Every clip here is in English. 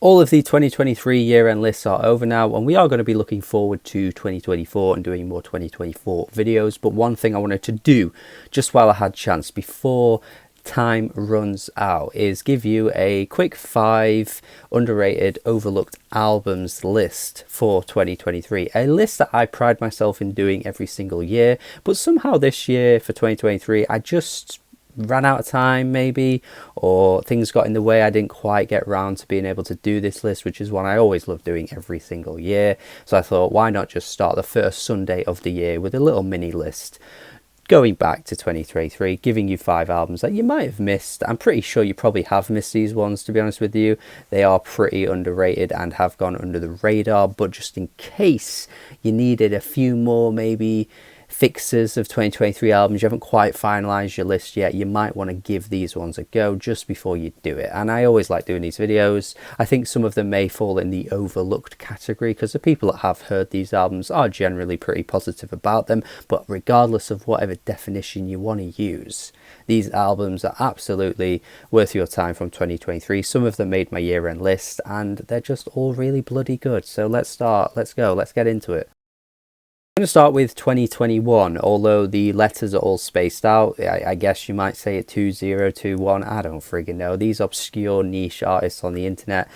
All of the 2023 year-end lists are over now, and we are going to be looking forward to 2024 and doing more 2024 videos. But one thing I wanted to do just while I had chance before time runs out is give you a quick 5 underrated overlooked albums list for 2023, a list that I pride myself in doing every single year, but somehow this year for 2023 I just ran out of time maybe, or things got in the way. I didn't quite get around to being able to do this list, which is one I always love doing every single year. So I thought, why not just start the first Sunday of the year with a little mini list going back to 2023, giving you 5 albums that you might have missed. I'm pretty sure you probably have missed these ones, to be honest with you. They are pretty underrated and have gone under the radar, but just in case you needed a few more maybe fixes of 2023 albums, you haven't quite finalized your list yet, you might want to give these ones a go just before you do it. And I always like doing these videos. I think some of them may fall in the overlooked category because the people that have heard these albums are generally pretty positive about them, but regardless of whatever definition you want to use, these albums are absolutely worth your time from 2023. Some of them made my year-end list and they're just all really bloody good. So let's go, let's get into it. I'm going to start with 2021, although the letters are all spaced out. I guess you might say it 2021, I don't friggin' know. These obscure niche artists on the internet,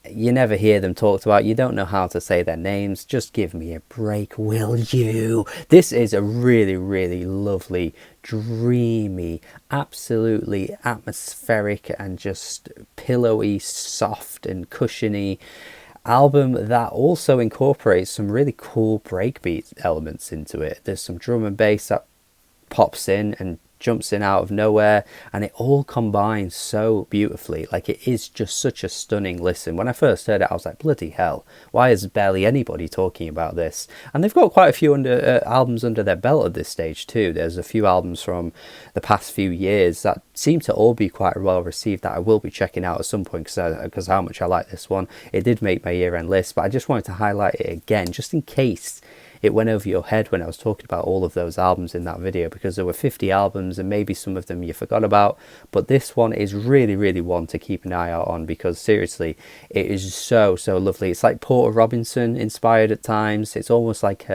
you never hear them talked about, you don't know how to say their names. Just give me a break, will you? This is a really, really lovely, dreamy, absolutely atmospheric and just pillowy, soft and cushiony album that also incorporates some really cool breakbeat elements into it. There's some drum and bass that pops in and jumps in out of nowhere, and it all combines so beautifully. Like, it is just such a stunning listen. When I first heard it, I was like, bloody hell, why is barely anybody talking about this? And they've got quite a few albums under their belt at this stage too. There's a few albums from the past few years that seem to all be quite well received that I will be checking out at some point because how much I like this one. It did make my year-end list, but I just wanted to highlight it again just in case it went over your head when I was talking about all of those albums in that video, because there were 50 albums and maybe some of them you forgot about, but this one is really, really one to keep an eye out on, because seriously, it is so lovely. It's like Porter Robinson inspired at times. It's almost like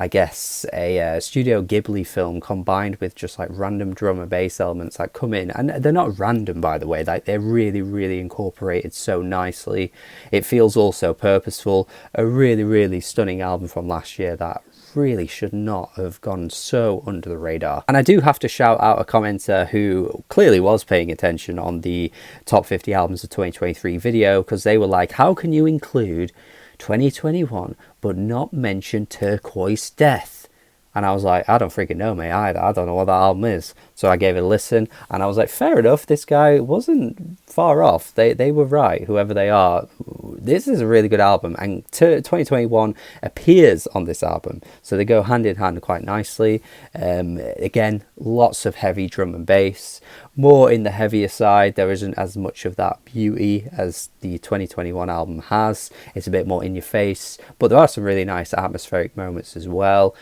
I guess a Studio Ghibli film combined with just like random drum and bass elements that come in, and they're not random, by the way. Like, they're really, really incorporated so nicely. It feels also purposeful. A really, really stunning album from last year that really should not have gone so under the radar. And I do have to shout out a commenter who clearly was paying attention on the top 50 albums of 2023 video, because they were like, how can you include 2021 but not mention Turquoise Death? And I was like, I don't freaking know, mate. I don't know what that album is. So I gave it a listen, and I was like, fair enough, this guy wasn't far off. They were right, whoever they are. This is a really good album, and 2021 appears on this album, so they go hand in hand quite nicely. Again, lots of heavy drum and bass, more in the heavier side. There isn't as much of that beauty as the 2021 album has. It's a bit more in your face, but there are some really nice atmospheric moments as well,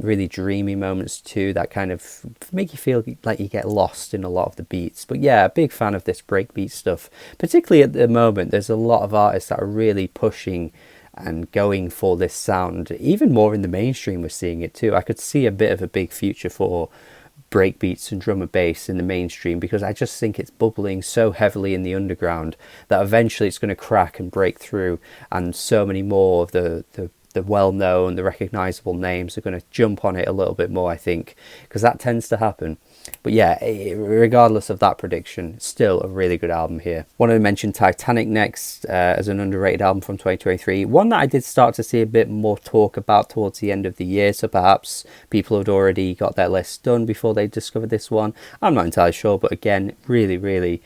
really dreamy moments too, that kind of make you feel like you get lost in a lot of the beats. But yeah, a big fan of this breakbeat stuff, particularly at the moment. There's a lot of artists that are really pushing and going for this sound. Even more in the mainstream, we're seeing it too. I could see a bit of a big future for breakbeats and drum and bass in the mainstream, because I just think it's bubbling so heavily in the underground that eventually it's going to crack and break through, and so many more of the well-known, the recognizable names are going to jump on it a little bit more, I think, because that tends to happen. But yeah, regardless of that prediction, still a really good album here. Want to mention Titanic next as an underrated album from 2023. One that I did start to see a bit more talk about towards the end of the year, so perhaps people had already got their list done before they discovered this one. I'm not entirely sure, but again, really, really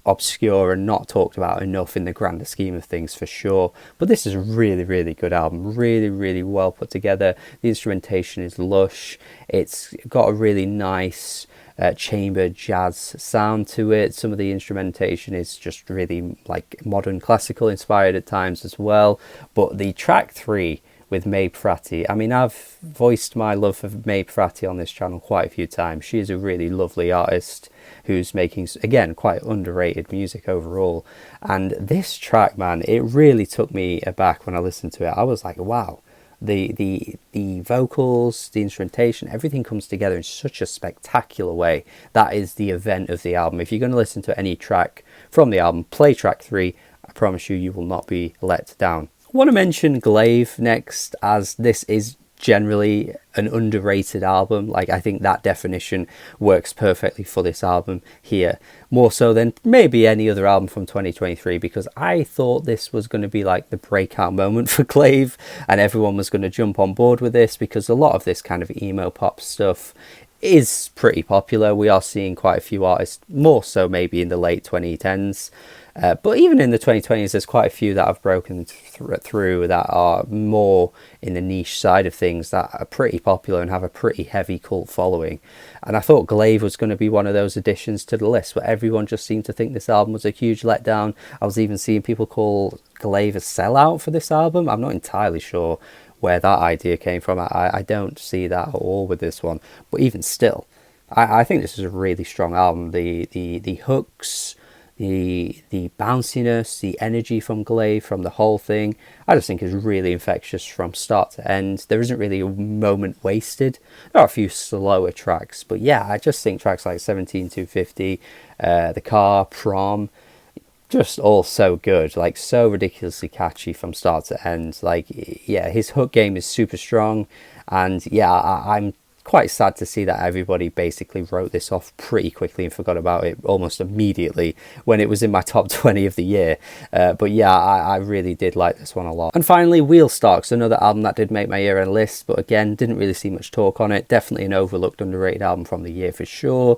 obscure and not talked about enough in the grander scheme of things, for sure. But this is a really, really good album, really, really well put together. The instrumentation is lush. It's got a really nice chamber jazz sound to it. Some of the instrumentation is just really like modern classical inspired at times as well. But the track 3, with Mabe Fratty. I mean, I've voiced my love for Mabe Fratty on this channel quite a few times. She is a really lovely artist who's making, again, quite underrated music overall. And this track, man, it really took me aback when I listened to it. I was like, wow, the vocals, the instrumentation, everything comes together in such a spectacular way. That is the event of the album. If you're going to listen to any track from the album, play track 3. I promise you, you will not be let down. I want to mention Glaive next, as this is generally an underrated album. Like, I think that definition works perfectly for this album here, more so than maybe any other album from 2023, because I thought this was going to be like the breakout moment for Glaive and everyone was going to jump on board with this, because a lot of this kind of emo pop stuff is pretty popular. We are seeing quite a few artists, more so maybe in the late 2010s, but even in the 2020s, there's quite a few that have broken through that are more in the niche side of things, that are pretty popular and have a pretty heavy cult following. And I thought Glaive was going to be one of those additions to the list, but everyone just seemed to think this album was a huge letdown. I was even seeing people call Glaive a sellout for this album. I'm not entirely sure where that idea came from. I don't see that at all with this one, but even still, I think this is a really strong album. The hooks, the bounciness, the energy from Glaive, from the whole thing, I just think is really infectious from start to end. There isn't really a moment wasted. There are a few slower tracks, but yeah, I just think tracks like 17250, The Car, Prom, just all so good, like so ridiculously catchy from start to end. Like, yeah, his hook game is super strong, and yeah, I'm quite sad to see that everybody basically wrote this off pretty quickly and forgot about it almost immediately when it was in my top 20 of the year. But yeah, I really did like this one a lot. And finally, Wheel Starks, another album that did make my year-end list, but again, didn't really see much talk on it. Definitely an overlooked, underrated album from the year for sure.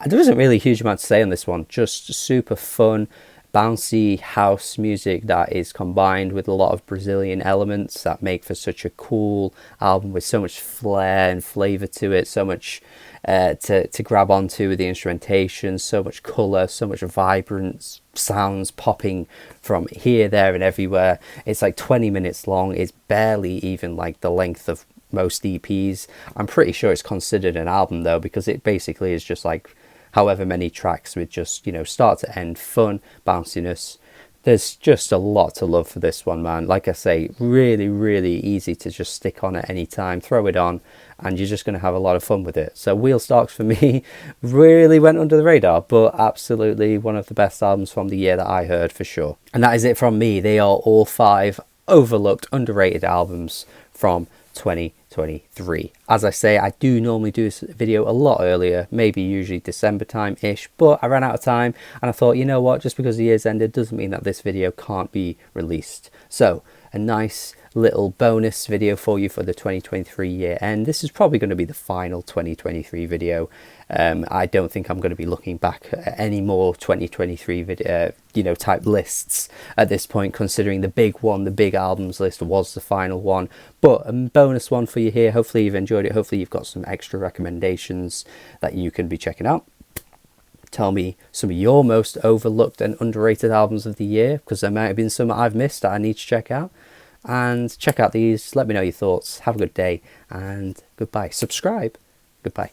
There isn't really a huge amount to say on this one, just super fun, bouncy house music that is combined with a lot of Brazilian elements that make for such a cool album with so much flair and flavor to it, so much to grab onto with the instrumentation, so much color, so much vibrant sounds popping from here, there and everywhere. It's like 20 minutes long. It's barely even like the length of most EPs. I'm pretty sure it's considered an album though, because it basically is just like however many tracks with just, you know, start to end fun bounciness. There's just a lot to love for this one, man. Like I say, really, really easy to just stick on at any time, throw it on, and you're just going to have a lot of fun with it. So Wheel Starks for me really went under the radar, but absolutely one of the best albums from the year that I heard for sure. And that is it from me. They are all 5 overlooked, underrated albums from 2023. As I say, I do normally do this video a lot earlier, maybe usually December time-ish, but I ran out of time and I thought, you know what, just because the year's ended doesn't mean that this video can't be released. So a nice little bonus video for you for the 2023 year end. This is probably going to be the final 2023 video. I don't think I'm going to be looking back at any more 2023 video, type lists at this point, considering the big one, the big albums list was the final one. But a bonus one for you here. Hopefully you've enjoyed it. Hopefully you've got some extra recommendations that you can be checking out. Tell me some of your most overlooked and underrated albums of the year, because there might have been some I've missed that I need to check out. And check out these. Let me know your thoughts. Have a good day and goodbye. Subscribe. Goodbye.